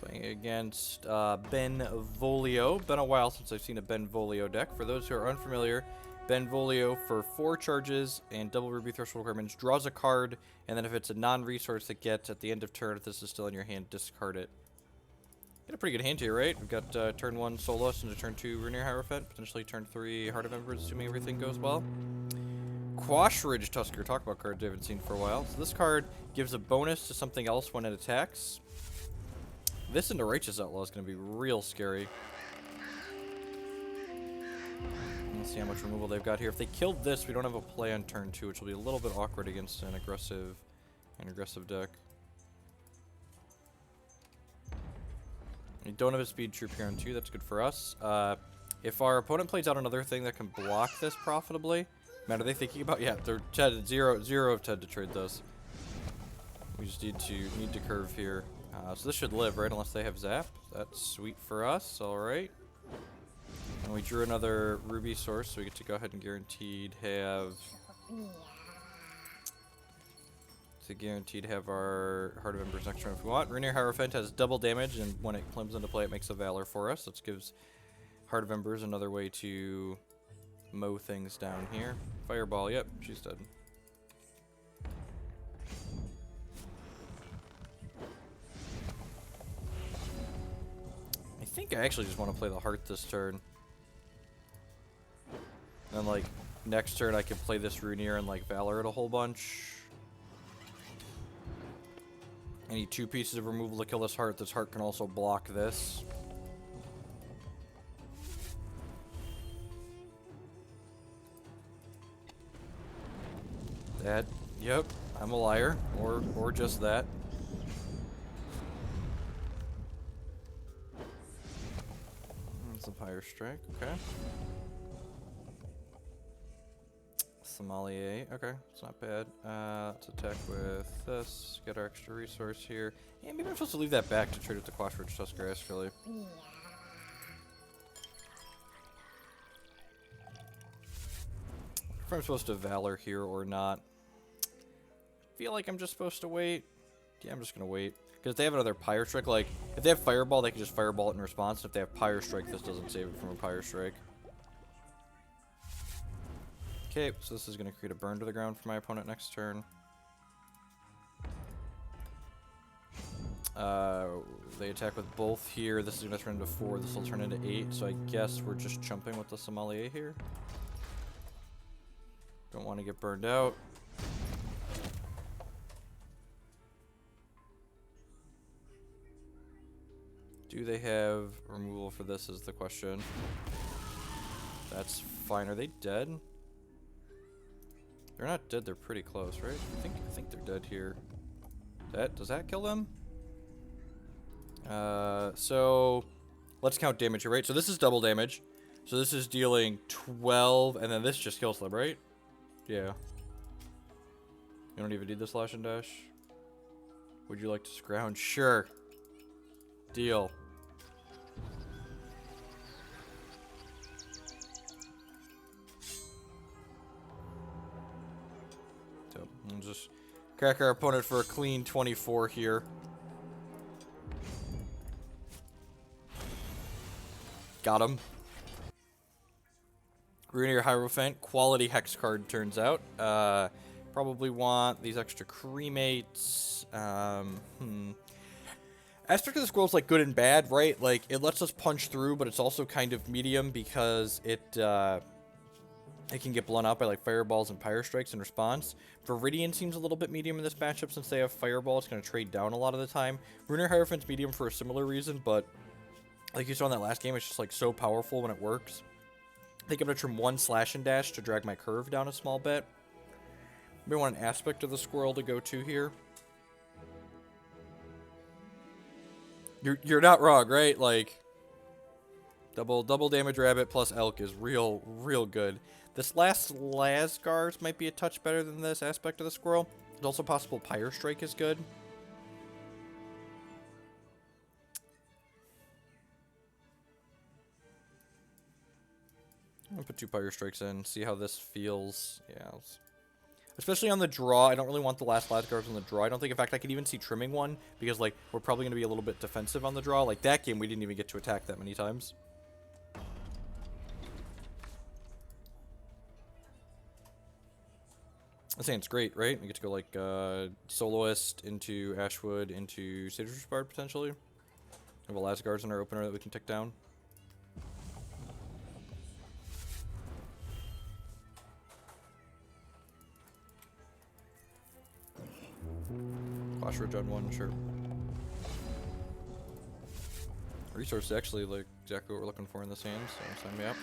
Playing against Benvolio. Been a while since I've seen a Benvolio deck. For those who are unfamiliar, Benvolio for 4 charges and double ruby threshold requirements draws a card, and then if it's a non-resource it gets at the end of turn, if this is still in your hand, discard it. Got a pretty good hand here, right? We've got turn 1 Solos into turn 2 Ruinary Hierophant, potentially turn 3 Heart of Embers, assuming everything goes well. Quashridge Tusker, talk about cards I haven't seen for a while. So this card gives a bonus to something else when it attacks. This into Righteous Outlaw is going to be real scary. Let's see how much removal they've got here. If they killed this, we don't have a play on turn 2, which will be a little bit awkward against an aggressive deck. We don't have a speed troop here on 2, that's good for us. If our opponent plays out another thing that can block this profitably, man, are they thinking about? Yeah, they're zero of 10 to trade those. We just need to curve here. So this should live, right? Unless they have Zap. That's sweet for us. All right. And we drew another Ruby source, so we get to go ahead and guaranteed have our Heart of Embers next turn if we want. Ruinary Hierophant has double damage, and when it comes into play, it makes a Valor for us. That gives Heart of Embers another way to mow things down here. Fireball, yep, she's dead. I think I actually just want to play the Heart this turn. And like next turn I can play this Ruinier and like Valor it a whole bunch. I need 2 pieces of removal to kill this Heart. This Heart can also block this. That, yep, I'm a liar, or just that. That's a Pyre Strike, okay. Sommelier, okay, it's not bad. Let's attack with this, get our extra resource here. Yeah, maybe I'm supposed to leave that back to trade it to Quashridge Tusker, actually. If I'm supposed to Valor here or not. I feel like I'm just supposed to wait. Yeah, I'm just gonna wait. Because if they have another Pyre Strike, like, if they have Fireball, they can just Fireball it in response. If they have Pyre Strike, this doesn't save it from a Pyre Strike. Okay, so this is gonna create a burn to the ground for my opponent next turn. They attack with both here. This is gonna turn into 4. This will turn into 8. So I guess we're just chumping with the Sommelier here. Don't want to get burned out. Do they have removal for this is the question. That's fine. Are they dead? They're not dead, they're pretty close, right? I think they're dead here. Does that kill them? So let's count damage here, right? So this is double damage. So this is dealing 12, and then this just kills them, right? Yeah. You don't even need the slash and dash. Would you like to scrounge? Sure. Deal. So we'll just crack our opponent for a clean 24 here. Got him. Ruinary Hierophant, quality hex card turns out. Probably want these extra cremates. Aspect of the Scroll is like good and bad, right? Like it lets us punch through, but it's also kind of medium because it can get blown out by like fireballs and pyre strikes in response. Viridian seems a little bit medium in this matchup since they have fireball. It's going to trade down a lot of the time. Ruinary Hierophant's medium for a similar reason, but like you saw in that last game, it's just like so powerful when it works. I think I'm going to trim 1 slash and dash to drag my curve down a small bit. Maybe want an Aspect of the Squirrel to go to here. You're not wrong, right? Like double damage rabbit plus elk is real good. This last Lasgars might be a touch better than this Aspect of the Squirrel. It's also possible Pyre Strike is good. I'm gonna put 2 Pyre Strikes in, see how this feels. Yeah, Especially on the draw. I don't really want the last Lasgars on the draw. I don't think, in fact, I could even see trimming one. Because, like, we're probably going to be a little bit defensive on the draw. Like, that game, we didn't even get to attack that many times. I'm saying it's great, right? We get to go, like, Soloist into Ashwood into Sage's Bard, potentially. We have a Lasgars in our opener that we can tick down. Clash Ridge on one, sure. Resource actually, like, exactly what we're looking for in this hand, so sign me up.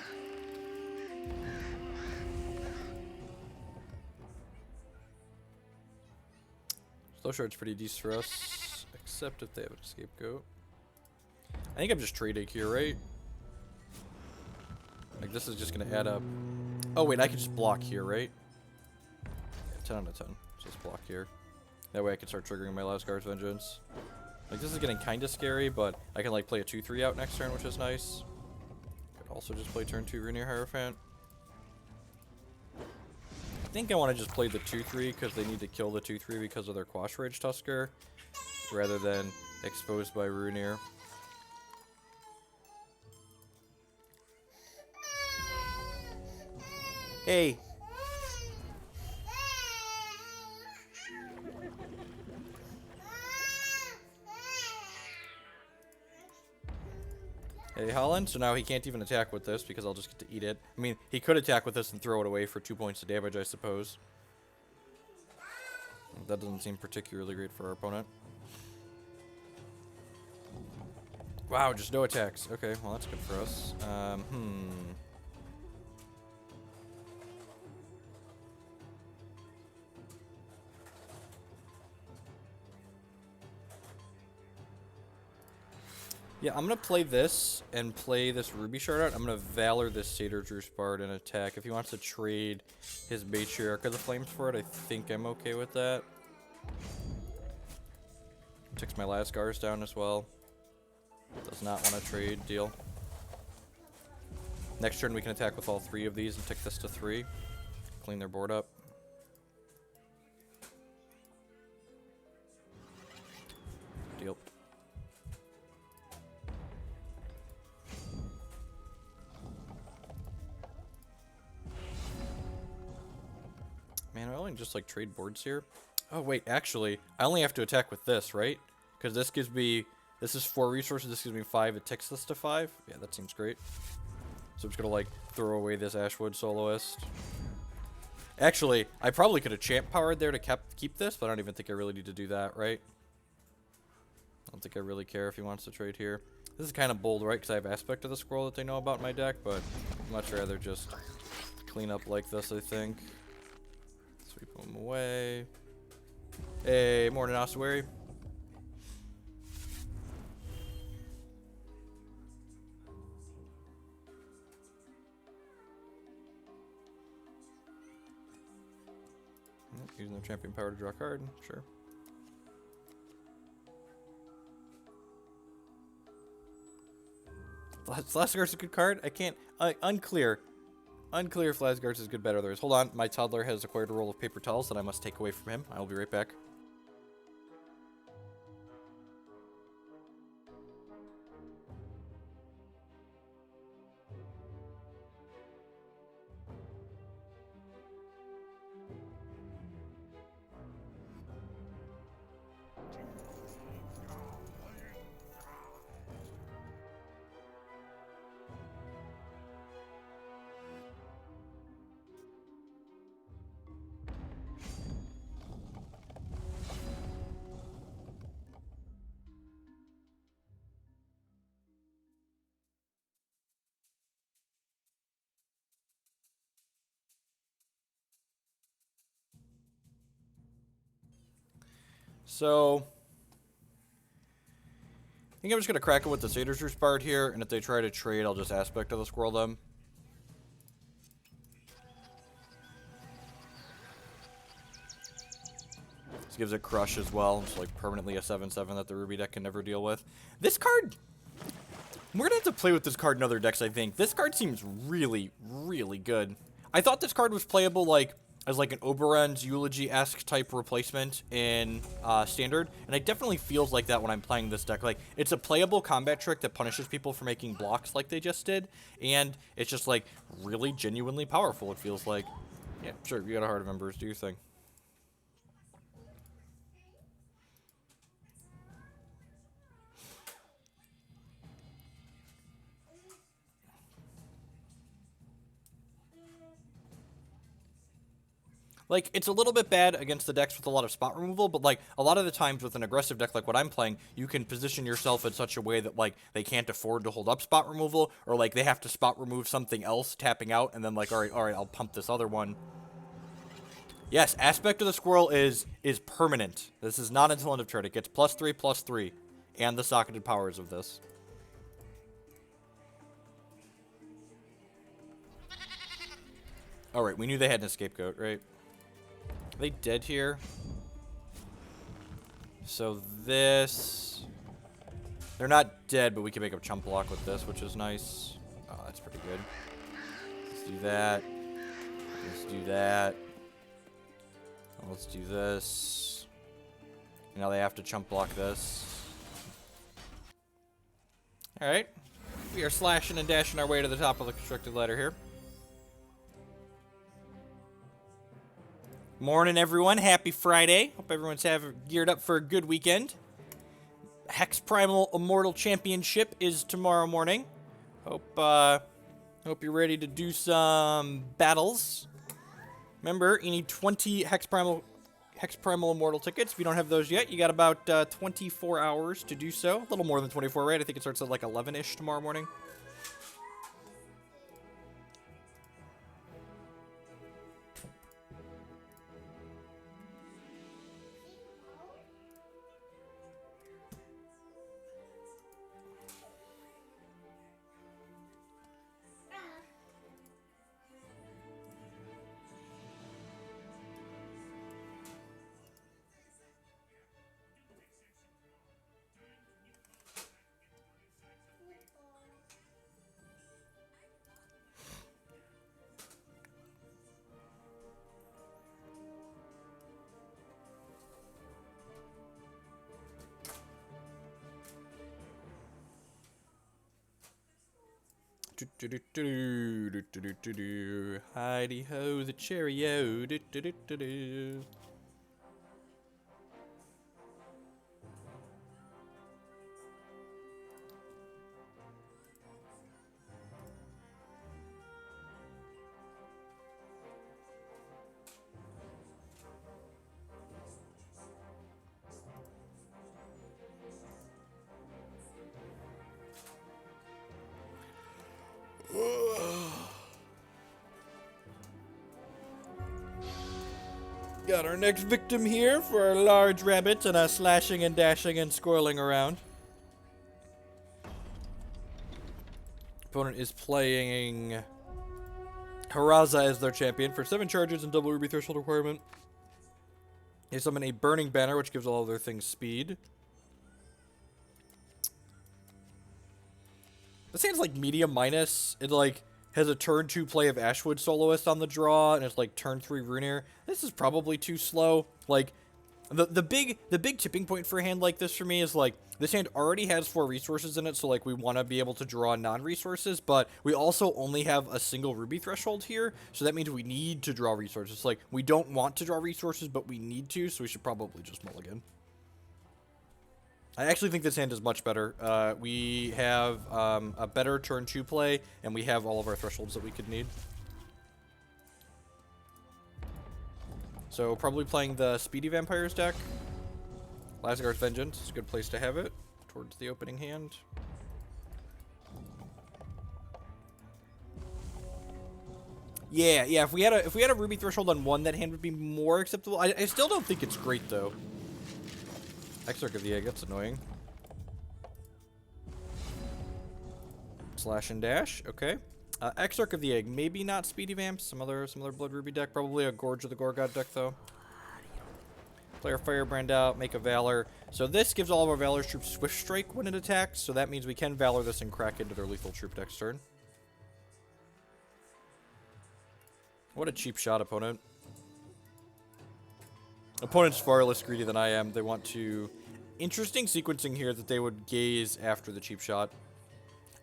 Slow Shard's pretty decent for us, except if they have a scapegoat. I think I'm just trading here, right? Like, this is just gonna add up. Oh, wait, I can just block here, right? Yeah, 10 out of 10. Just block here. That way I can start triggering my Lasgar's Vengeance. Like, this is getting kind of scary, but I can, like, play a 2-3 out next turn, which is nice. Could also just play turn 2 Rainier Hierophant. I think I want to just play the 2-3 because they need to kill the 2-3 because of their Quash Rage Tusker, rather than exposed by Rainier. Hey! Hey, Holland, so now he can't even attack with this because I'll just get to eat it. I mean, he could attack with this and throw it away for 2 points of damage, I suppose. That doesn't seem particularly great for our opponent. Wow, just no attacks. Okay, well, that's good for us. Yeah, I'm going to play this and play this Ruby Shard out. I'm going to Valor this Satyr-Druid Bard and attack. If he wants to trade his Matriarch of the Flames for it, I think I'm okay with that. Takes my Lasgars down as well. Does not want to trade. Deal. Next turn we can attack with all 3 of these and tick this to 3. Clean their board up. Deal. Man, I only just like trade boards here. Oh wait, actually, I only have to attack with this, right? Because this gives me, this is 4 resources, this gives me 5, it ticks this to 5. Yeah, that seems great. So I'm just gonna like throw away this Ashwood Soloist. Actually, I probably could have champ powered there to keep this, but I don't even think I really need to do that, right? I don't think I really care if he wants to trade here. This is kind of bold, right? Because I have Aspect of the Scroll that they know about in my deck, but I'd much rather just clean up like this, I think. Sweep them away. Hey, morning, Ossuary. Using the champion power to draw a card, sure. Lasgar's a good card? I can't. Unclear. Unclear if Lasgar's is good, bad, or others. Hold on, my toddler has acquired a roll of paper towels that I must take away from him. I will be right back. So, I think I'm just going to crack it with the Satyr-Druid Bard here, and if they try to trade, I'll just Aspect of the Scroll them. This gives it Crush as well. It's like permanently a 7/7 that the Ruby deck can never deal with. This card, we're going to have to play with this card in other decks, I think. This card seems really, really good. I thought this card was playable, like, as like an Oberon's Eulogy-esque type replacement in Standard, and it definitely feels like that when I'm playing this deck. Like, it's a playable combat trick that punishes people for making blocks like they just did, and it's just, like, really genuinely powerful, it feels like. Yeah, sure, you got a Heart of Embers, do your thing. Like, it's a little bit bad against the decks with a lot of spot removal, but, like, a lot of the times with an aggressive deck like what I'm playing, you can position yourself in such a way that, like, they can't afford to hold up spot removal, or, like, they have to spot remove something else, tapping out, and then, like, alright, I'll pump this other one. Yes, Aspect of the Squirrel is permanent. This is not until end of turn. It gets +3/+3, and the socketed powers of this. Alright, we knew they had an scapegoat, right? Are they dead here? So this... They're not dead, but we can make a chump block with this, which is nice. Oh, that's pretty good. Let's do that. Let's do that. Let's do this. Now they have to chump block this. Alright. We are slashing and dashing our way to the top of the constructed ladder here. Morning, everyone. Happy Friday. Hope everyone's geared up for a good weekend. Hex Primal Immortal Championship is tomorrow morning. Hope you're ready to do some battles. Remember, you need 20 Hex Primal Immortal tickets. If you don't have those yet, you got about 24 hours to do so. A little more than 24, right? I think it starts at like 11-ish tomorrow morning. Heidi ho, the cheerio. Got our next victim here for our large rabbits and our slashing and dashing and squirreling around. Opponent is playing Haraza as their champion for 7 charges and double ruby threshold requirement. They summon a burning banner, which gives all other things speed. This hand's like medium minus. It like has a turn 2 play of Ashwood Soloist on the draw, and it's like turn 3 Runeair. This is probably too slow. Like, the big tipping point for a hand like this for me is like, this hand already has 4 resources in it, so like we want to be able to draw non-resources, but we also only have a single ruby threshold here, so that means we need to draw resources. Like, we don't want to draw resources, but we need to, so we should probably just mulligan. I actually think this hand is much better. We have a better turn 2 play, and we have all of our thresholds that we could need. So probably playing the Speedy Vampires deck. Lasgar's Vengeance is a good place to have it towards the opening hand. Yeah. If we had a ruby threshold on 1, that hand would be more acceptable. I still don't think it's great though. Exarch of the Egg, that's annoying. Slash and dash, okay. Exarch of the Egg, maybe not Speedy Vamps, some other Blood Ruby deck, probably a Gorge of the Gorgot deck though. Player Firebrand out, make a Valor. So this gives all of our Valor's troops Swift Strike when it attacks, so that means we can Valor this and crack into their lethal troop next turn. What a cheap shot, opponent. Opponent's far less greedy than I am. They want to... Interesting sequencing here that they would gaze after the cheap shot.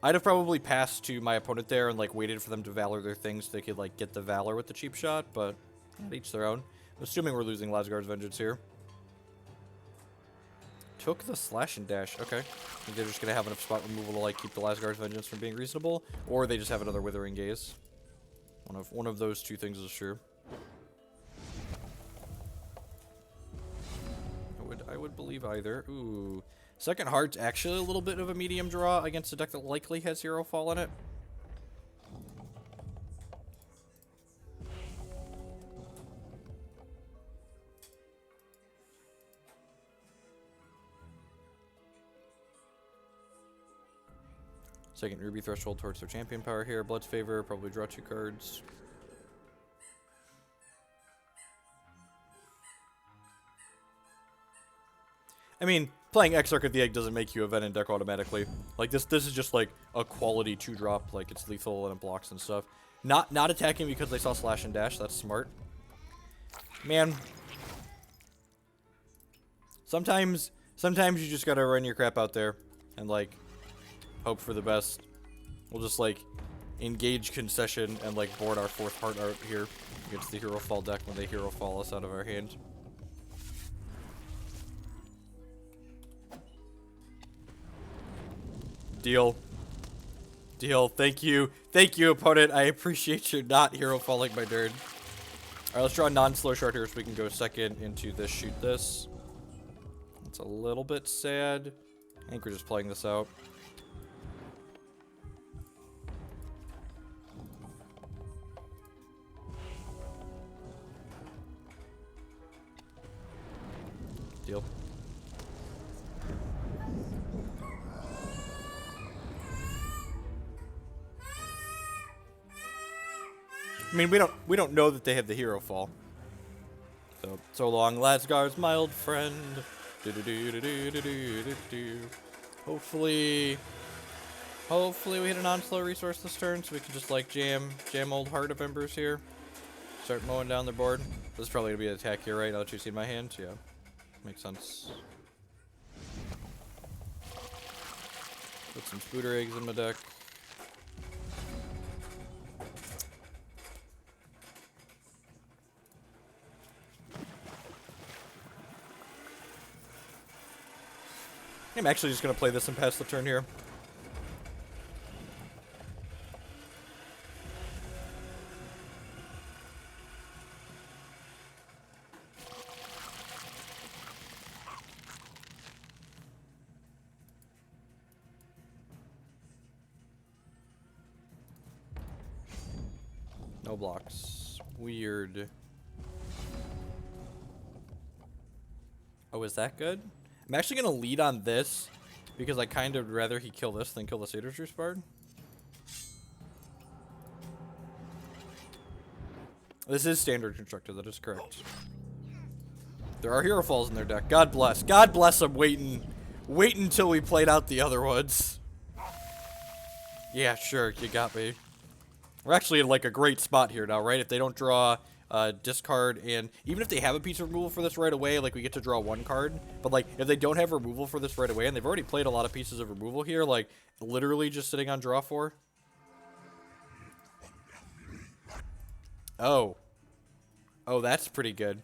I'd have probably passed to my opponent there and, like, waited for them to Valor their things so they could, like, get the Valor with the cheap shot, but each their own. I'm assuming we're losing Lasgar's Vengeance here. Took the Slash and Dash. Okay. I think they're just going to have enough spot removal to, like, keep the Lasgar's Vengeance from being reasonable, or they just have another Withering Gaze. One of those two things is true. I would believe either. Ooh. Second Heart's actually a little bit of a medium draw against a deck that likely has Hero Fall in it. Second Ruby Threshold towards their champion power here. Blood's Favor, probably draw 2 cards. I mean, playing Exarch of the Egg doesn't make you a Venom deck automatically. Like, this is just, like, a quality 2-drop. Like, it's lethal and it blocks and stuff. Not attacking because they saw Slash and Dash. That's smart. Man. Sometimes you just gotta run your crap out there and, like, hope for the best. We'll just, like, engage concession and, like, board our 4th Heart Art here against the Hero Fall deck when they Hero Fall us out of our hand. Deal. Deal. Thank you. Thank you, opponent. I appreciate you not Hero Falling my turn. Alright, let's draw a non-slow shard here so we can go second into this shoot this. It's a little bit sad. I think we're just playing this out. Deal. I mean, we don't know that they have the Hero Fall. So long, Lasgar's mild friend. Hopefully we hit a non-slow resource this turn, so we can just like jam old Heart of Embers here. Start mowing down their board. This is probably gonna be an attack here, right? Now that you see my hand, yeah, makes sense. Put some Spooter Eggs in my deck. I'm actually just going to play this and pass the turn here. No blocks. Weird. Oh, is that good? I'm actually going to lead on this because I kind of would rather he kill this than kill the Satyr's Juice Bard. This is standard constructed, that is correct. There are Hero Falls in their deck. God bless. God bless them waiting until we played out the other ones. Yeah, sure, you got me. We're actually in like a great spot here now, right? If they don't draw discard, and even if they have a piece of removal for this right away, like we get to draw 1 card, but like if they don't have removal for this right away, and they've already played a lot of pieces of removal here, like literally just sitting on draw 4. Oh, that's pretty good.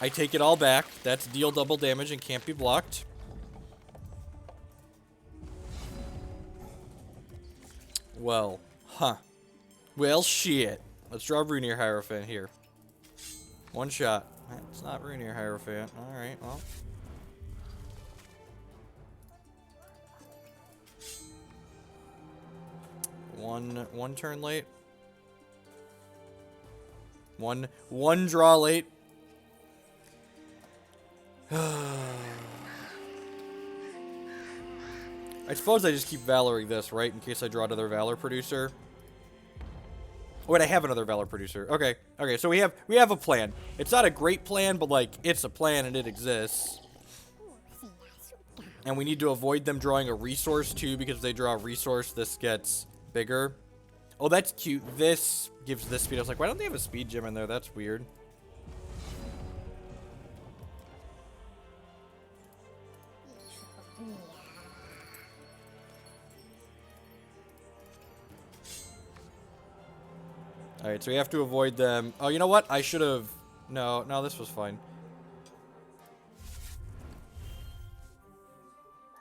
I take it all back. That's deal double damage and can't be blocked. Well, huh. Well, shit. Let's draw Runir Hierophant here. 1 shot. It's not Runir Hierophant. Alright, well. One turn late. One draw late. I suppose I just keep Valoring this, right? In case I draw another Valor producer. Wait, I have another Valor producer. Okay, so we have a plan. It's not a great plan, but like it's a plan and it exists. And we need to avoid them drawing a resource too, because if they draw a resource, this gets bigger. Oh, that's cute. This gives this speed. I was like, why don't they have a speed gem in there? That's weird. Alright, so we have to avoid them. Oh, you know what? I should have... No, no, this was fine.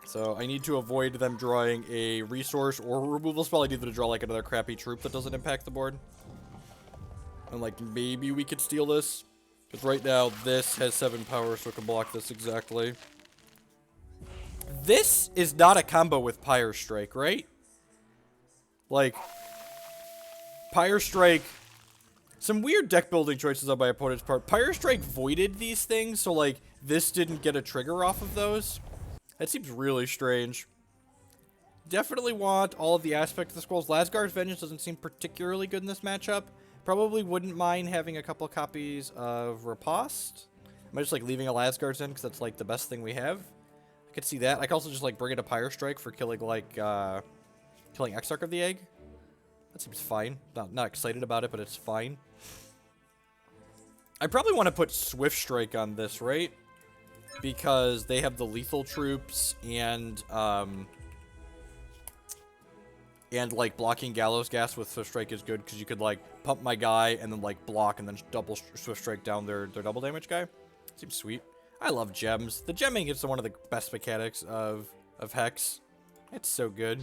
So I need to avoid them drawing a resource or removal spell. I need them to draw like another crappy troop that doesn't impact the board. And like maybe we could steal this. Because right now this has 7 power, so it can block this exactly. This is not a combo with Pyre Strike, right? Like, Pyre Strike... Some weird deck building choices on my opponent's part. Pyre Strike voided these things, so like, this didn't get a trigger off of those. That seems really strange. Definitely want all of the aspects of the scrolls. Lasgar's Vengeance doesn't seem particularly good in this matchup. Probably wouldn't mind having a couple copies of Riposte. I might just like leaving a Lasgar's in because that's like the best thing we have. I could see that. I could also just like bring in a Pyre Strike for killing like killing Exarch of the Egg. That seems fine. Not excited about it, but it's fine. I probably want to put Swift Strike on this, right? Because they have the lethal troops and like blocking Gallows Gas with Swift Strike is good because you could like pump my guy and then like block and then double Swift Strike down their double damage guy. Seems sweet. I love gems. The gemming is one of the best mechanics of Hex. It's so good.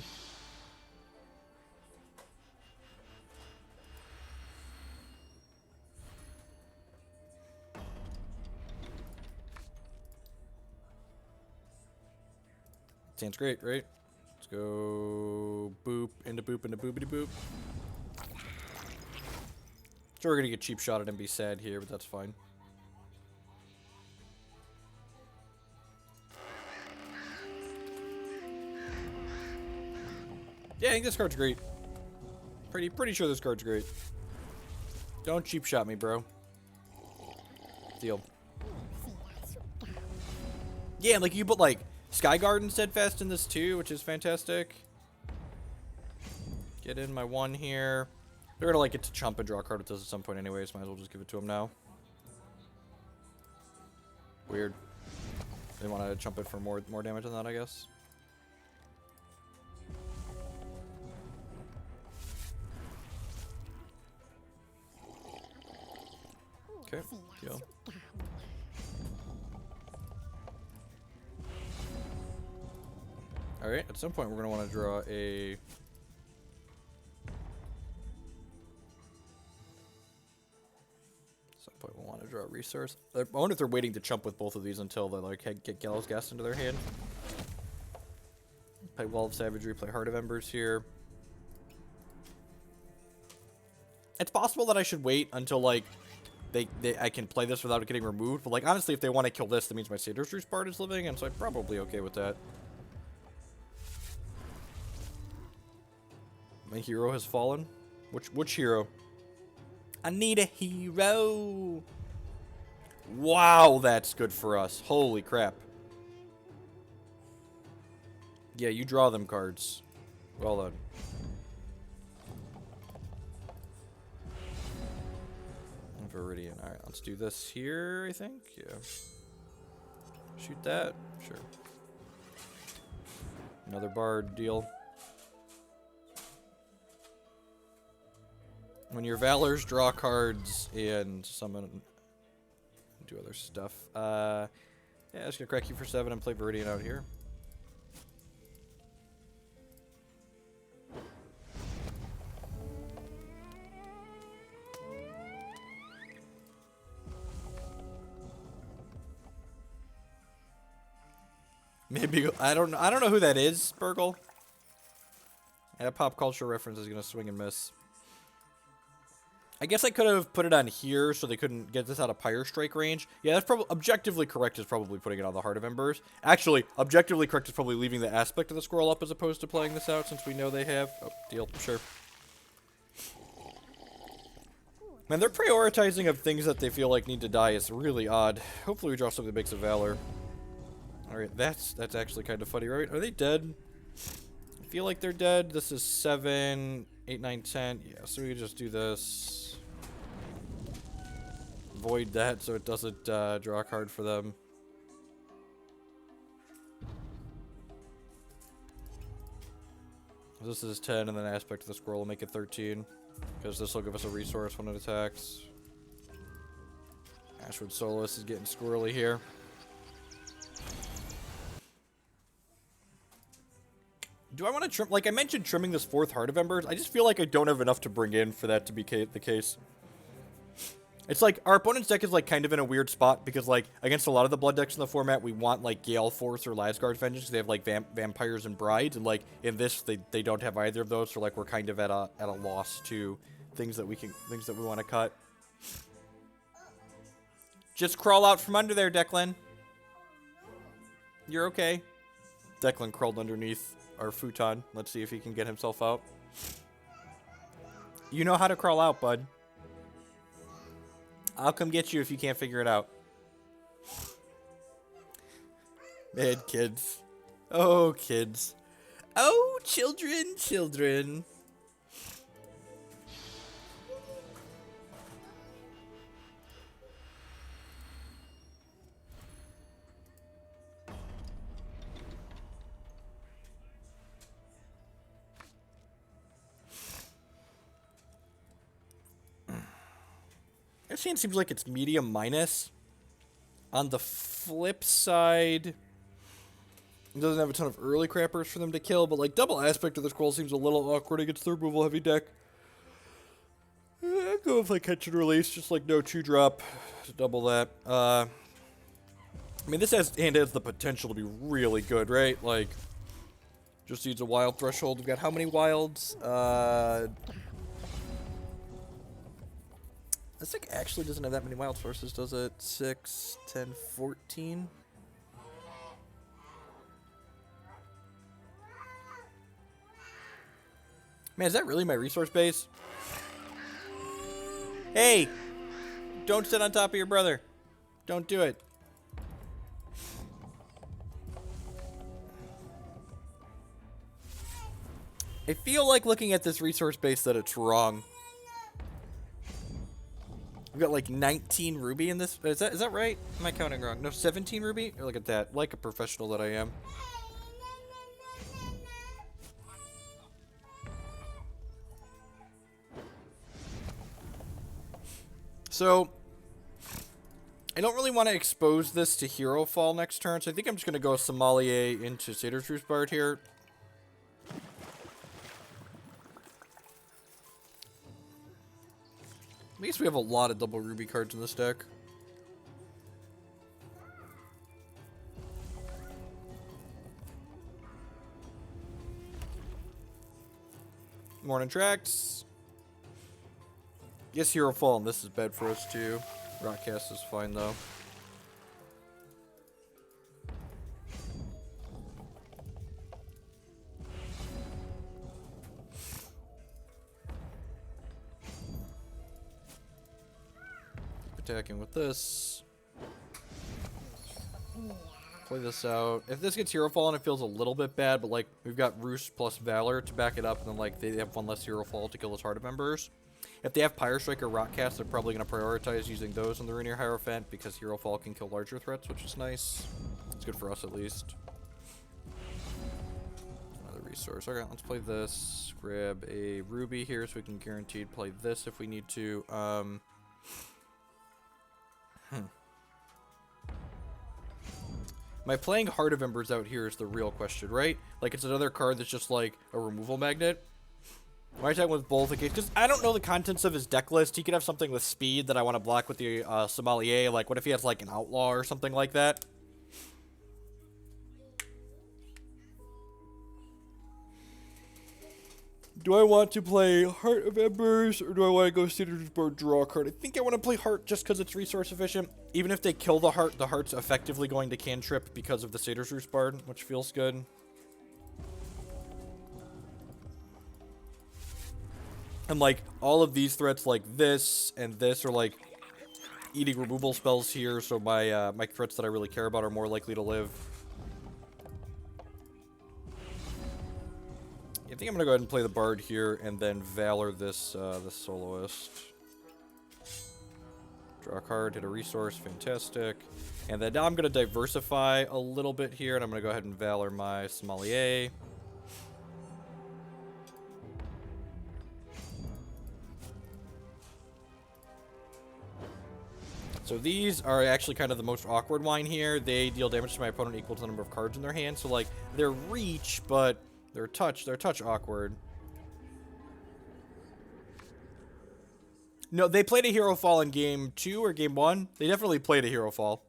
Sounds great, right? Let's go boop into boopity boop. Sure, we're gonna get cheap shotted and be sad here, but that's fine. Yeah, I think this card's great. Pretty sure this card's great. Don't cheap shot me, bro. Deal. Yeah, like you put like Skyguard and Steadfast in this too, which is fantastic. Get in my 1 here. They're gonna like get to chump and draw a card with this at some point anyways. Might as well just give it to them now. Weird. They want to chump it for more damage than that, I guess. Okay, deal. Alright, at some point we're going to want to draw a... At some point we'll want to draw a resource. I wonder if they're waiting to chump with both of these until they like get Gallows Gas into their hand. Play Wall of Savagery, play Heart of Embers here. It's possible that I should wait until like I can play this without it getting removed, but like honestly if they want to kill this, that means my Satyr's Roost Bard is living, and so I'm probably okay with that. My hero has fallen. Which hero? I need a hero. Wow, that's good for us. Holy crap. Yeah, you draw them cards. Well done. Viridian. Alright, let's do this here, I think. Yeah. Shoot that. Sure. Another bard deal. When your Valors draw cards and summon and do other stuff. Yeah, just gonna crack you for 7 and play Viridian out here. Maybe I don't know who that is, Burgle. Yeah, pop culture reference is gonna swing and miss. I guess I could have put it on here so they couldn't get this out of Pyre Strike range. Yeah, that's probably objectively correct is probably putting it on the Heart of Embers. Actually, objectively correct is probably leaving the aspect of the scroll up as opposed to playing this out since we know they have. Oh, deal, sure. Man, their prioritizing of things that they feel like need to die is really odd. Hopefully we draw something that makes a Valor. Alright, that's actually kind of funny, right? Are they dead? I feel like they're dead. This is 7, 8, 9, 10. Yeah, so we can just do this. Void that so it doesn't draw a card for them. This is 10, and then aspect of the squirrel will make it 13. Because this will give us a resource when it attacks. Ashwood Soloist is getting squirrely here. Do I want to trim? Like I mentioned, trimming this 4th Heart of Embers. I just feel like I don't have enough to bring in for that to be the case. It's like our opponent's deck is like kind of in a weird spot because like against a lot of the blood decks in the format, we want like Gale Force or Lasgard Vengeance because they have like vampires and brides, and like in this they don't have either of those, so like we're kind of at a loss to things that we want to cut. Just crawl out from under there, Declan. You're okay. Declan crawled underneath our futon. Let's see if he can get himself out. You know how to crawl out, bud. I'll come get you if you can't figure it out. Man, kids. Oh, kids. Oh, children, children. This scene seems like it's medium minus. On the flip side, it doesn't have a ton of early crappers for them to kill, but like double aspect of the scroll seems a little awkward against the removal heavy deck. I'd go with like catch and release, just like no 2-drop to double that. I mean, this hand has the potential to be really good, right? Like, just needs a wild threshold. We've got how many wilds? This deck actually doesn't have that many wild sources, does it? 6, 10, 14? Man, is that really my resource base? Hey! Don't sit on top of your brother. Don't do it. I feel like looking at this resource base that it's wrong. We've got like 19 ruby in this. Is that right? Am I counting wrong? No, 17 ruby? Look at that. Like a professional that I am. So, I don't really want to expose this to Hero Fall next turn, so I think I'm just going to go Sommelier into Satyr's Roost Bard here. At least we have a lot of double ruby cards in this deck. Morning Tracks. Yes, Hero Fall, and this is bad for us too. Rockcast is fine though. Attacking with this. Play this out. If this gets Hero Fall, and it feels a little bit bad, but like we've got Roost plus Valor to back it up, and then like they have one less Hero Fall to kill those Heart of Embers. If they have Pyre Strike or Rockcast, they're probably going to prioritize using those on the Rainier Hierophant because Hero Fall can kill larger threats, which is nice. It's good for us at least. Another resource. Okay, let's play this. Grab a Ruby here so we can guaranteed play this if we need to. Am I playing Heart of Embers out here is the real question, right? Like, it's another card that's just, like, a removal magnet. Why am I talking with both? Because I don't know the contents of his deck list. He could have something with speed that I want to block with the Sommelier. Like, what if he has, like, an Outlaw or something like that? Do I want to play Heart of Embers, or do I want to go Satyr's Board, draw a card? I think I want to play Heart just because it's resource efficient. Even if they kill the Heart's effectively going to cantrip because of the Satyr's Roost Bard, which feels good. And, like, all of these threats, like this and this, are, like, eating removal spells here, so my, my threats that I really care about are more likely to live. I think I'm going to go ahead and play the Bard here, and then Valor this, this Soloist. Draw a card, hit a resource, fantastic. And then now I'm going to diversify a little bit here, and I'm going to go ahead and Valor my Sommelier. So these are actually kind of the most awkward line here. They deal damage to my opponent equal to the number of cards in their hand. So like they're reach, but they're touch awkward. No, they played a hero fall in game 2 or game 1. They definitely played a hero fall.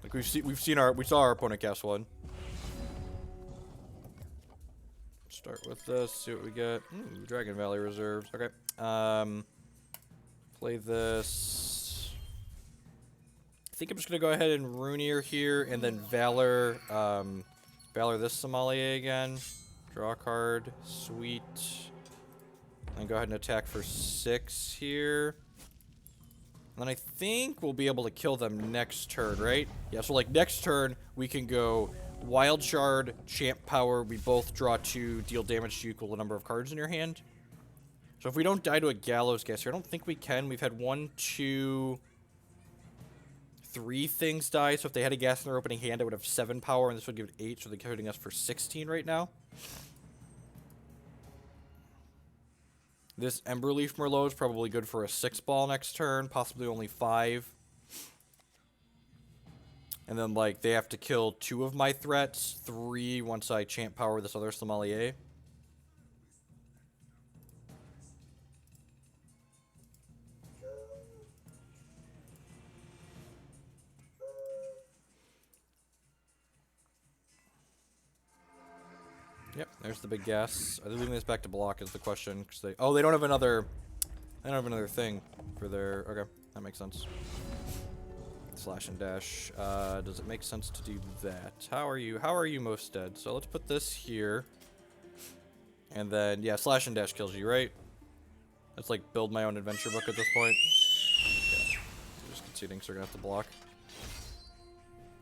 Like we saw our opponent cast one. Start with this, see what we get. Ooh, Dragon Valley reserves. Okay. Play this. I think I'm just gonna go ahead and Runeer here and then Valor Valor this Sommelier again. Draw a card. Sweet. And go ahead and attack for 6 here. And then I think we'll be able to kill them next turn, right? Yeah, so like next turn, we can go Wild Shard, Champ Power. We both draw 2, deal damage to equal the number of cards in your hand. So if we don't die to a Gallows Guest here, I don't think we can. We've had 1, 2, 3 things die. So if they had a gas in their opening hand, I would have 7 power, and this would give it 8. So they're hitting us for 16 right now. This Emberleaf Merlot is probably good for a 6 ball next turn, possibly only 5. And then, like, they have to kill 2 of my threats, 3 once I Champ Power this other Sommelier. Yep, there's the big gas. Are they leaving this back to block is the question. Cause they don't have another thing for their, okay, that makes sense. Slash and dash. Does it make sense to do that? How are you most dead? So let's put this here. And then, yeah, slash and dash kills you, right? That's like build my own adventure book at this point. Yeah. I'm just conceding, so we're gonna have to block.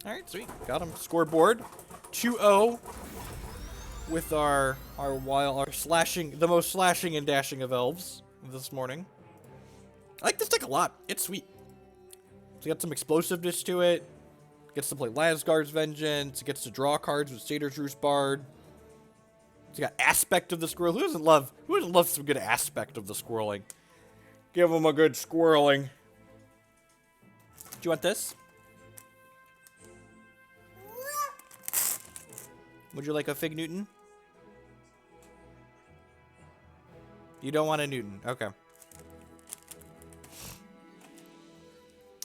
Alright, sweet. Got him. Scoreboard. 2-0. With our slashing, the most slashing and dashing of elves this morning. I like this deck a lot. It's sweet. It's got some explosiveness to it. Gets to play Lasgard's Vengeance. It gets to draw cards with Satyr's Roost Bard. It's got Aspect of the Squirrel. Who doesn't love some good Aspect of the Squirreling? Give them a good squirreling. Do you want this? Would you like a Fig Newton? You don't want a Newton. Okay.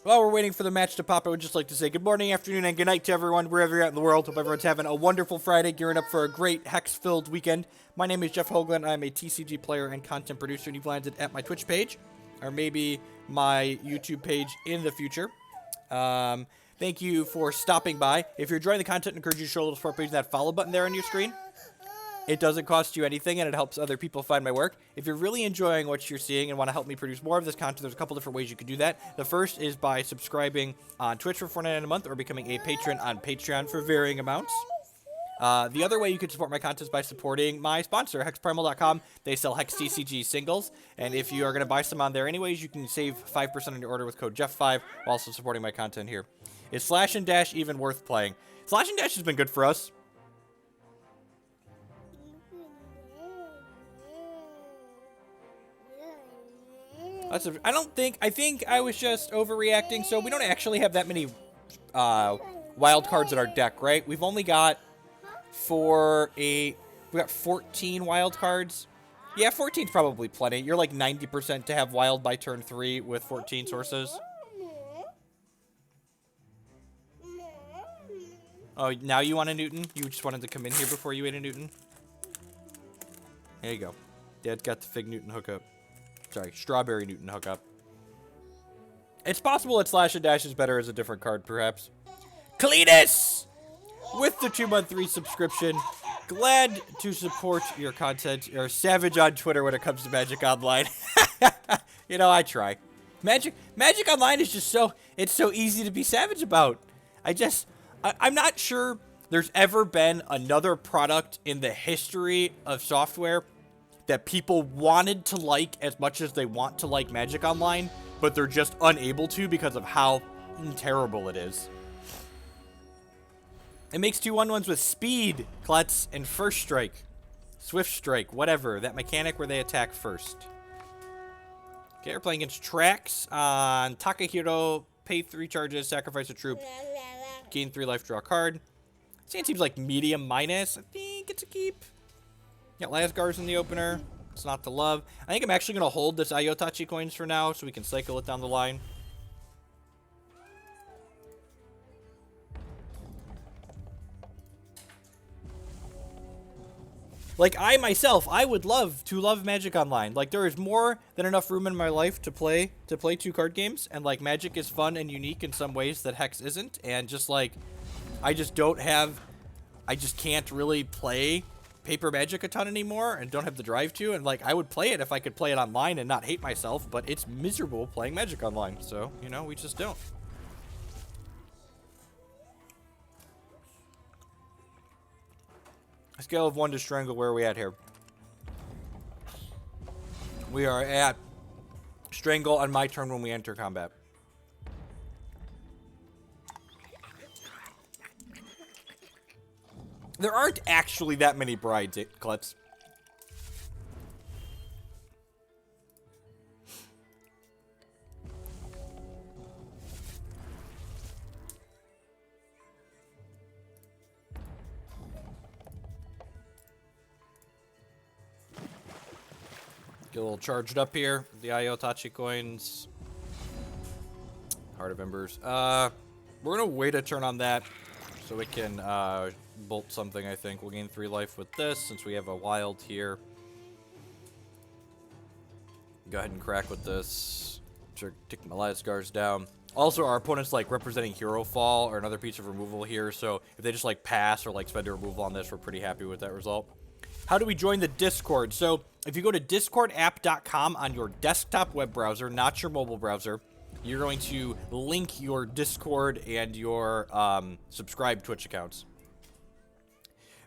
While we're waiting for the match to pop, I would just like to say good morning, afternoon, and good night to everyone, wherever you're at in the world. Hope everyone's having a wonderful Friday, gearing up for a great Hex-filled weekend. My name is Jeff Hoagland. I'm a TCG player and content producer, and you've landed at my Twitch page, or maybe my YouTube page in the future. Thank you for stopping by. If you're enjoying the content, I encourage you to show a little support page, that follow button there on your screen. It doesn't cost you anything, and it helps other people find my work. If you're really enjoying what you're seeing and want to help me produce more of this content, there's a couple different ways you can do that. The first is by subscribing on Twitch for $4.99 a month or becoming a patron on Patreon for varying amounts. The other way you can support my content is by supporting my sponsor, hexprimal.com. They sell Hex TCG singles, and if you are going to buy some on there anyways, you can save 5% on your order with code Jeff5 while also supporting my content here. Is Slash and Dash even worth playing? Slash and Dash has been good for us. I think I was just overreacting. So we don't actually have that many wild cards in our deck, right? We've only got we got 14 wild cards. Yeah, 14's probably plenty. You're like 90% to have wild by turn 3 with 14 sources. Oh, now you want a Newton? You just wanted to come in here before you ate a Newton? There you go. Dad's got the Fig Newton hookup. Sorry, Strawberry Newton hookup. It's possible that Slash and Dash is better as a different card, perhaps. Cletus! With the 2-month resubscription. Glad to support your content. You're savage on Twitter when it comes to Magic Online. You know, I try. Magic Online is just it's so easy to be savage about. I'm not sure there's ever been another product in the history of software that people wanted to like as much as they want to like Magic Online, but they're just unable to because of how terrible it is. It makes 2/1/1s with speed, Klutz, and first strike. Swift strike, whatever. That mechanic where they attack first. Okay, we're playing against Trax on Takahiro pay 3 charges, sacrifice a troop, gain 3 life, draw a card. This hand seems like medium minus. I think it's a keep. Got Lasgar's in the opener. It's not to love. I think I'm actually going to hold this Ayotachi coins for now so we can cycle it down the line. Like, I myself, I would love to love Magic Online. Like, there is more than enough room in my life to play 2 card games. And, like, Magic is fun and unique in some ways that Hex isn't. And just, like, I just can't really play paper Magic a ton anymore and don't have the drive to. And, like, I would play it if I could play it online and not hate myself. But it's miserable playing Magic Online. So, you know, we just don't. A scale of 1 to Strangle, where are we at here? We are at Strangle on my turn when we enter combat. There aren't actually that many brides, Klutz. Get a little charged up here. The Ayotachi coins. Heart of Embers. We're going to wait a turn on that so we can bolt something, I think. We'll gain 3 life with this since we have a wild here. Go ahead and crack with this. Take my Lasgar's down. Also, our opponent's like representing Hero Fall or another piece of removal here. So if they just like pass or like spend a removal on this, we're pretty happy with that result. How do we join the Discord? So if you go to discordapp.com on your desktop web browser, not your mobile browser, you're going to link your Discord and your subscribed Twitch accounts.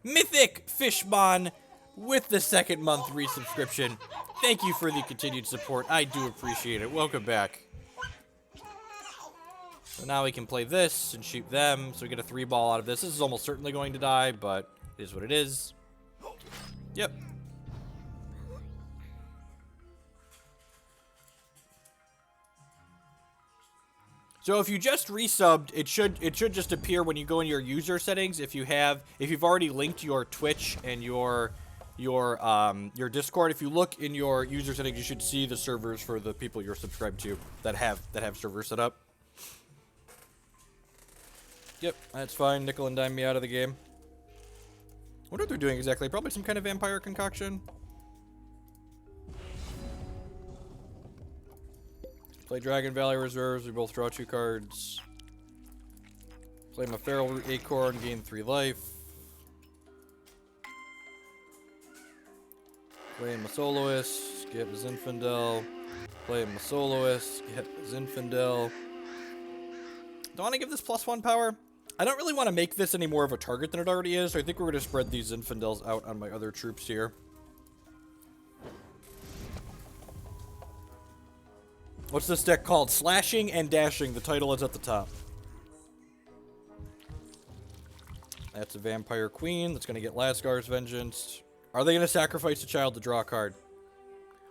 Mythic Fishbon with the 2nd month resubscription. Thank you for the continued support. I do appreciate it. Welcome back. So now we can play this and shoot them. So we get a 3-ball out of this. This is almost certainly going to die, but it is what it is. Yep. So if you just resubbed, it should just appear when you go in your user settings. If you've already linked your Twitch and your Discord, if you look in your user settings, you should see the servers for the people you're subscribed to that have servers set up. Yep, that's fine. Nickel and dime me out of the game. I wonder what they're doing exactly. Probably some kind of vampire concoction. Play Dragon Valley Reserves. We both draw 2 cards. Play my Feral Root Acorn. Gain 3 life. Play my Soloist. Get Zinfandel. Play my Soloist. Get Zinfandel. Do I want to give this +1 power? I don't really want to make this any more of a target than it already is, so I think we're going to spread these Zinfandels out on my other troops here. What's this deck called? Slashing and Dashing. The title is at the top. That's a Vampire Queen. That's going to get Lasgar's Vengeance. Are they going to sacrifice a child to draw a card?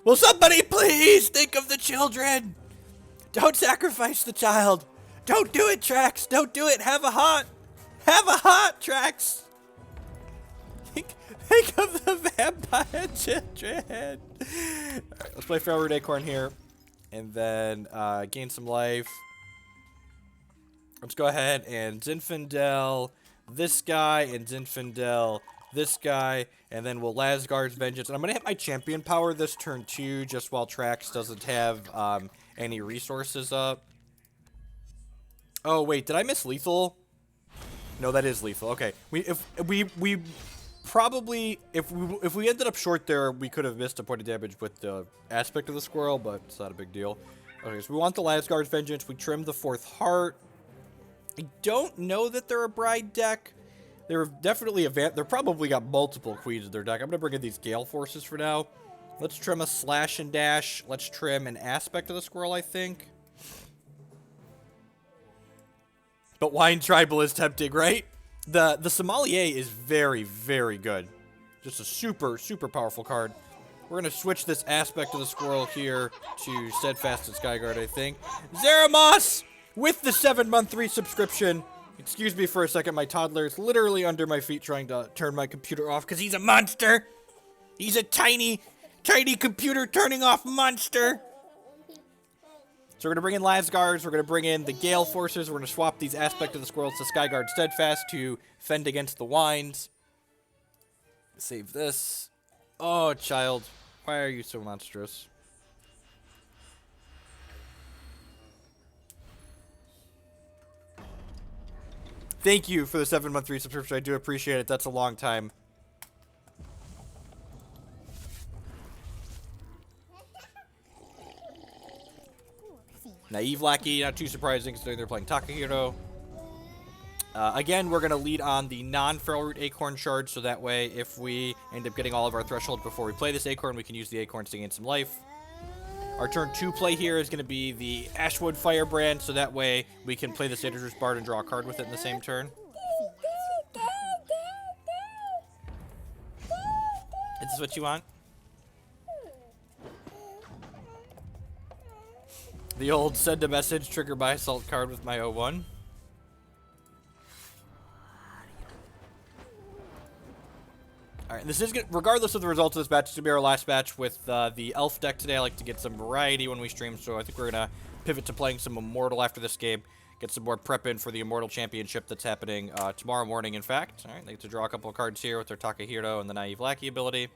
Will somebody please think of the children? Don't sacrifice the child. Don't do it, Trax. Don't do it. Have a heart. Have a heart, Trax. Think of the vampire children. Alright, let's play Feral Root Acorn here. And then gain some life. Let's go ahead and Zinfandel this guy and Zinfandel this guy. And then we'll Lasgar's Vengeance. And I'm going to hit my champion power this turn too, just while Trax doesn't have any resources up. Oh, wait, did I miss lethal? No, that is lethal. Okay. If we ended up short there, we could have missed a point of damage with the aspect of the squirrel, but it's not a big deal. Okay, so we want the Lasgar's Vengeance. We trim the 4th heart. I don't know that they're a bride deck. They're definitely they're probably got multiple queens in their deck. I'm going to bring in these Gale Forces for now. Let's trim a Slash and Dash. Let's trim an aspect of the squirrel, I think. But Wine Tribal is tempting, right? The Sommelier is very, very good. Just a super, super powerful card. We're going to switch this aspect of the squirrel here to Steadfast and Skyguard, I think. Zeramos! with the 7-month resubscription. Excuse me for a second, my toddler is literally under my feet trying to turn my computer off because he's a monster. He's a tiny computer turning off monster. So we're going to bring in Lasgars, we're going to bring in the Gale Forces, we're going to swap these Aspect of the Squirrels to Skyguard Steadfast to fend against the Winds. Save this. Oh, child. Why are you so monstrous? Thank you for the 7-month resubscription. I do appreciate it. That's a long time. Naive Lackey, not too surprising considering they're playing Takahiro. Again, we're going to lead on the non-Feral Root Acorn Shard, so that way if we end up getting all of our threshold before we play this Acorn, we can use the Acorns to gain some life. Our turn 2 play here is going to be the Ashwood Firebrand, so that way we can play the Citrus Bard and draw a card with it in the same turn. Is this what you want? The old send a message, trigger my assault card with my 0-1. Alright, this is good. Regardless of the results of this match, it's going to be our last match with the Elf deck today. I like to get some variety when we stream, so I think we're going to pivot to playing some Immortal after this game. Get some more prep in for the Immortal Championship that's happening tomorrow morning, in fact. Alright, they get to draw a couple of cards here with their Takahiro and the Naive Lackey ability.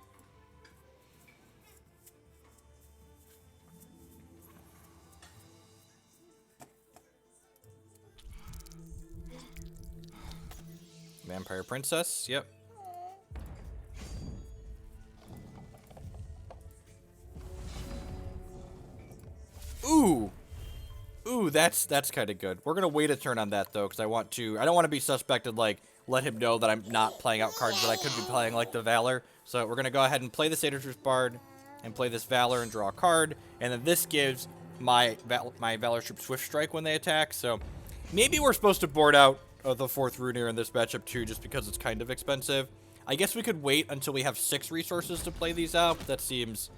Vampire Princess, yep. Ooh, that's kind of good. We're gonna wait a turn on that though, because I don't want to be suspected. Like, let him know that I'm not playing out cards that I could be playing, like the Valor. So we're gonna go ahead and play the Citrus Bard and play this Valor and draw a card, and then this gives my Valor Troop Swift Strike when they attack. So maybe we're supposed to board out the 4th Runeer in this matchup too, just because it's kind of expensive. I guess we could wait until we have 6 resources to play these out, but that seems,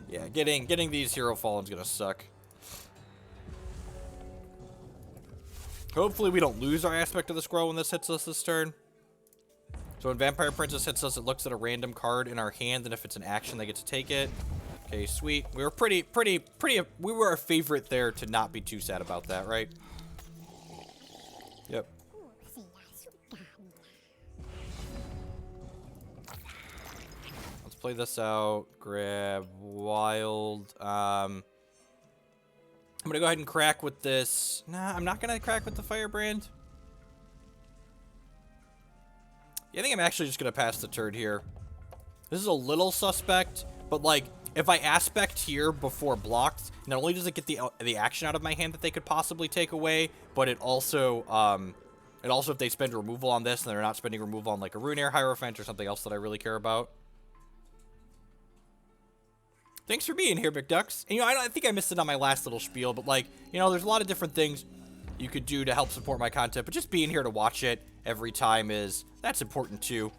yeah, getting these Hero Fallen's gonna suck. Hopefully we don't lose our Aspect of the Squirrel when this hits us this turn. So when Vampire Princess hits us, it looks at a random card in our hand, and if it's an action, they get to take it. Okay, sweet. We were we were a favorite there to not be too sad about that, right? Yep. Let's play this out. Grab Wild. I'm gonna go ahead and crack with this. Nah, I'm not gonna crack with the Firebrand. Yeah, I think I'm actually just gonna pass the turn here. This is a little suspect, but like, if I Aspect here before blocked, not only does it get the action out of my hand that they could possibly take away, but it also if they spend removal on this and they're not spending removal on like a Runeair Hierophant or something else that I really care about. Thanks for being here, McDucks. And, I think I missed it on my last little spiel, but, like, there's a lot of different things you could do to help support my content, but just being here to watch it every time that's important, too.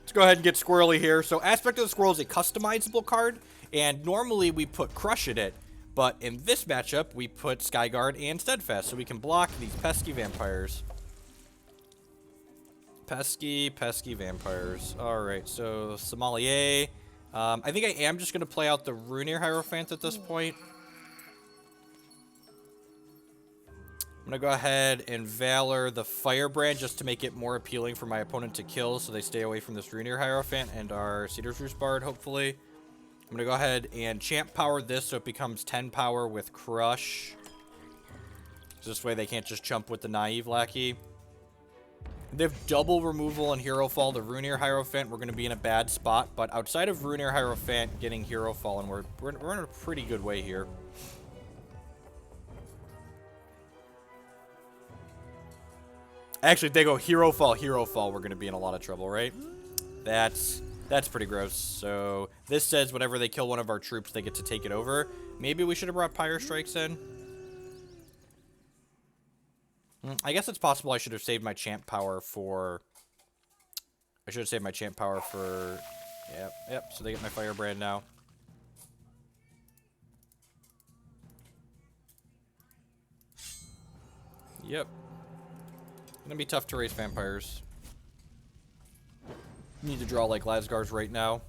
Let's go ahead and get squirrely here. So, Aspect of the Squirrel is a customizable card, and normally we put Crush in it, but in this matchup, we put Skyguard and Steadfast, so we can block these pesky vampires. Pesky vampires. Alright, so Sommelier. I think I am just going to play out the Runeair Hierophant at this point. I'm going to go ahead and Valor the Firebrand just to make it more appealing for my opponent to kill so they stay away from this Runeair Hierophant and our Citrus Bard, hopefully. I'm going to go ahead and Champ Power this so it becomes 10 power with Crush. So this way they can't just jump with the Naive Lackey. They have double removal and Hero Fall. The Runeair Hierophant, we're going to be in a bad spot. But outside of Runeair Hierophant getting Hero Fall, and we're in a pretty good way here. Actually, if they go Hero Fall, we're going to be in a lot of trouble, right? That's pretty gross. So this says whenever they kill one of our troops, they get to take it over. Maybe we should have brought Pyre Strikes in. I guess it's possible I should have saved my Champ Power for... Yep, so they get my Firebrand now. Yep. Gonna be tough to race vampires. Need to draw like Lasgars right now.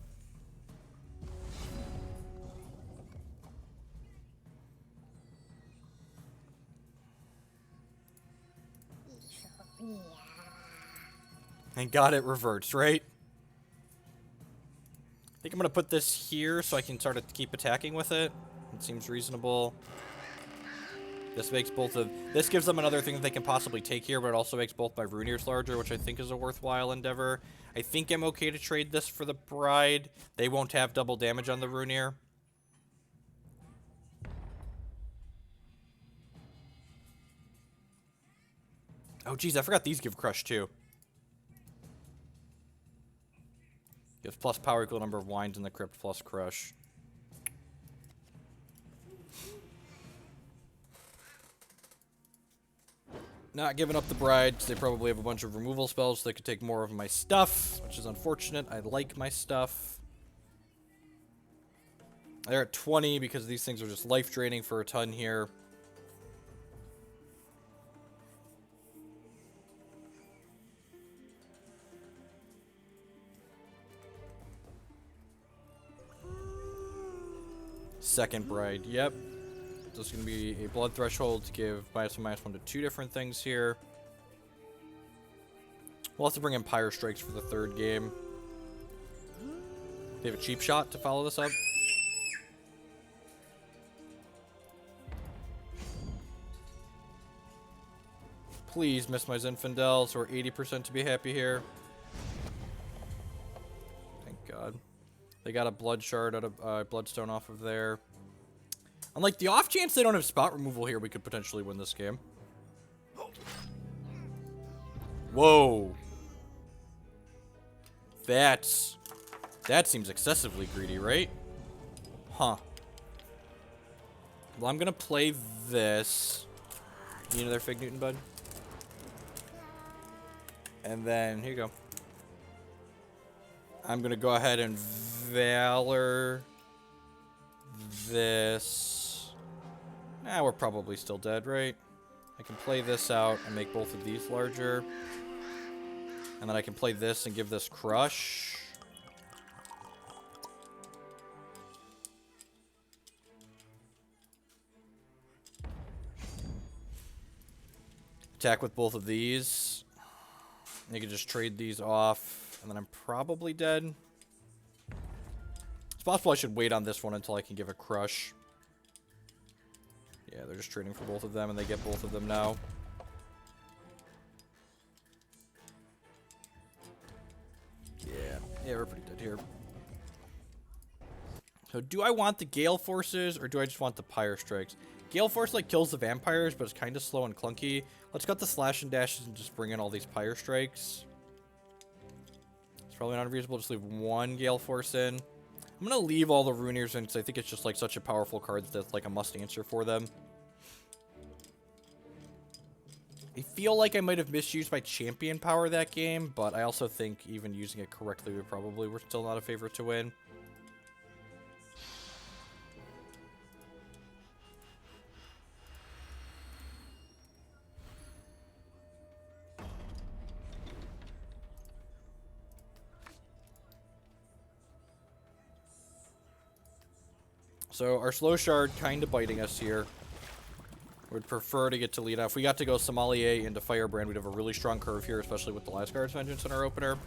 Thank God it reverts, right? I think I'm gonna put this here so I can start to keep attacking with it. It seems reasonable. This makes both of... This gives them another thing that they can possibly take here, but it also makes both my Runeers larger, which I think is a worthwhile endeavor. I think I'm okay to trade this for the Bride. They won't have double damage on the Runeer. Oh, geez, I forgot these give Crush, too. Gives plus power equal number of wines in the crypt plus Crush. Not giving up the Bride, because they probably have a bunch of removal spells, so they could take more of my stuff, which is unfortunate. I like my stuff. They're at 20 because these things are just life draining for a ton here. Second Bride, yep. So it's going to be a Blood Threshold to give -1/-1 to 2 different things here. We'll have to bring in Pyre Strikes for the third game. They have a cheap shot to follow this up. Please miss my Zinfandel, so we're 80% to be happy here. Thank God. They got a Blood Shard out of Bloodstone off of there. On like the off chance they don't have spot removal here, we could potentially win this game. Whoa. That seems excessively greedy, right? Huh. Well, I'm gonna play this. You know their Fig Newton, bud? And then, here you go. I'm gonna go ahead and Valor this. Nah, we're probably still dead, right? I can play this out and make both of these larger. And then I can play this and give this Crush. Attack with both of these. You can just trade these off, and then I'm probably dead. It's possible I should wait on this one until I can give a Crush. Yeah, they're just trading for both of them, and they get both of them now. Yeah, we're pretty dead here. So do I want the Gale Forces, or do I just want the Pyre Strikes? Gale Force, like, kills the vampires, but it's kind of slow and clunky. Let's cut the Slash and Dashes and just bring in all these Pyre Strikes. It's probably not unreasonable. Just leave one Gale Force in. I'm going to leave all the Runeers in because I think it's just, like, such a powerful card that's, like, a must-answer for them. I feel like I might have misused my Champion power that game, but I also think even using it correctly, we're still not a favorite to win. So our Slow Shard kind of biting us here. Would prefer to get to lead off. If we got to go Sommelier into Firebrand, we'd have a really strong curve here, especially with the Lasgard's Vengeance in our opener.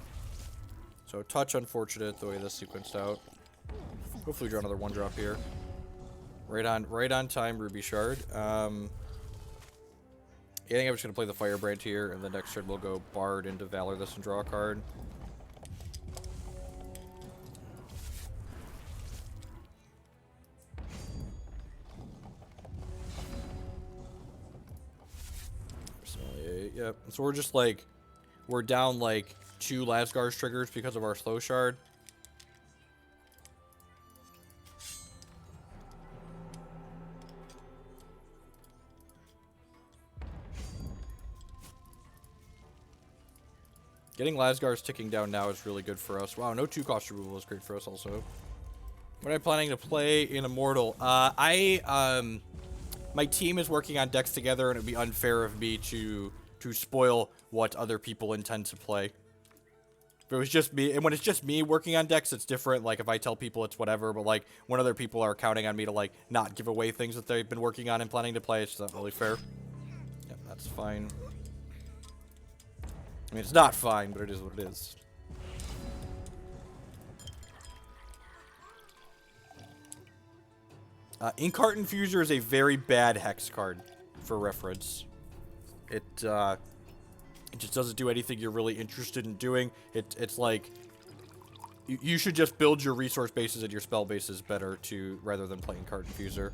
So touch unfortunate the way this sequenced out. Hopefully we draw another 1-drop here. Right on time, Ruby Shard. I think I'm just gonna play the Firebrand here, and the next turn we'll go Bard into Valor this and draw a card. Yep. So we're just like, we're down like 2 Lasgar's triggers because of our Slow Shard. Getting Lasgar's ticking down now is really good for us. Wow, no 2-cost removal is great for us also. What am I planning to play in Immortal? my team is working on decks together, and it'd be unfair of me to spoil what other people intend to play. If it was just me, and when it's just me working on decks, it's different. Like, if I tell people it's whatever, but, like, when other people are counting on me to, like, not give away things that they've been working on and planning to play, it's not really fair. Yep, that's fine. I mean, it's not fine, but it is what it is. Inkheart Infuser is a very bad Hex card, for reference. It just doesn't do anything you're really interested in doing. It's like, you should just build your resource bases and your spell bases better rather than playing Inkheart Infuser.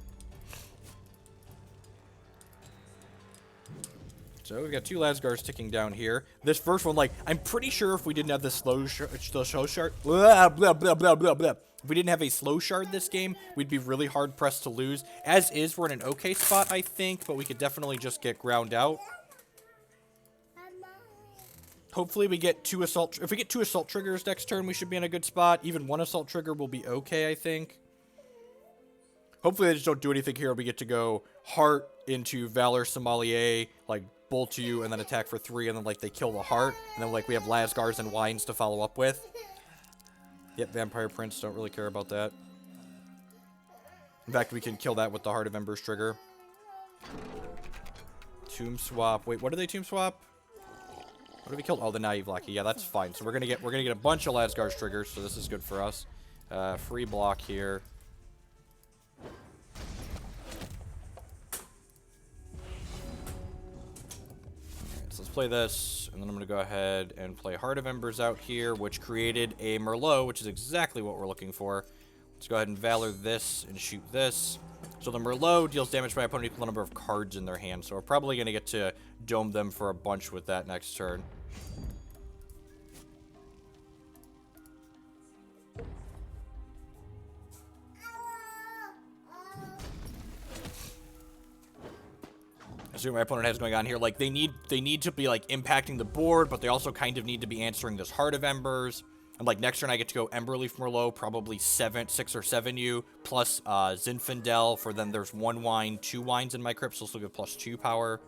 So we've got 2 Lasgars ticking down here. This first one, like, I'm pretty sure if we didn't have the slow shard, blah, blah, blah, blah, blah, blah. If we didn't have a slow shard this game, we'd be really hard pressed to lose. As is, we're in an okay spot, I think, but we could definitely just get ground out. Hopefully we get 2 assault. If we get 2 assault triggers next turn, we should be in a good spot. Even 1 assault trigger will be okay, I think. Hopefully they just don't do anything here. We get to go Heart into Valor Sommelier, like, bolt you and then attack for 3, and then, like, they kill the Heart, and then, like, we have Lasgars and Wines to follow up with. Yep, Vampire Prince, don't really care about that. In fact, we can kill that with the Heart of Embers trigger. Tomb Swap. Wait, what do they Tomb Swap? What did we kill? Oh, the Naive Lackey. Yeah, that's fine. So we're gonna get a bunch of Lasgar's triggers, so this is good for us. Free block here. So let's play this, and then I'm going to go ahead and play Heart of Embers out here, which created a Merlot, which is exactly what we're looking for. Let's go ahead and Valor this and shoot this. So the Merlot deals damage to my opponent equal to the number of cards in their hand, so we're probably going to get to dome them for a bunch with that next turn. See what my opponent has going on here. Like, they need to be, like, impacting the board, but they also kind of need to be answering this Heart of Embers. And, like, next turn I get to go Emberleaf Merlot, probably 6 or 7 U, plus Zinfandel, for then there's 1 wine, 2 wines in my crypt, so this will give +2 power.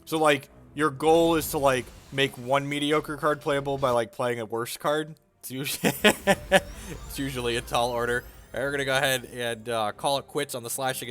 So, like, your goal is to, like, make 1 mediocre card playable by, like, playing a worse card. It's usually a tall order. All right, we're going to go ahead and call it quits on the slashing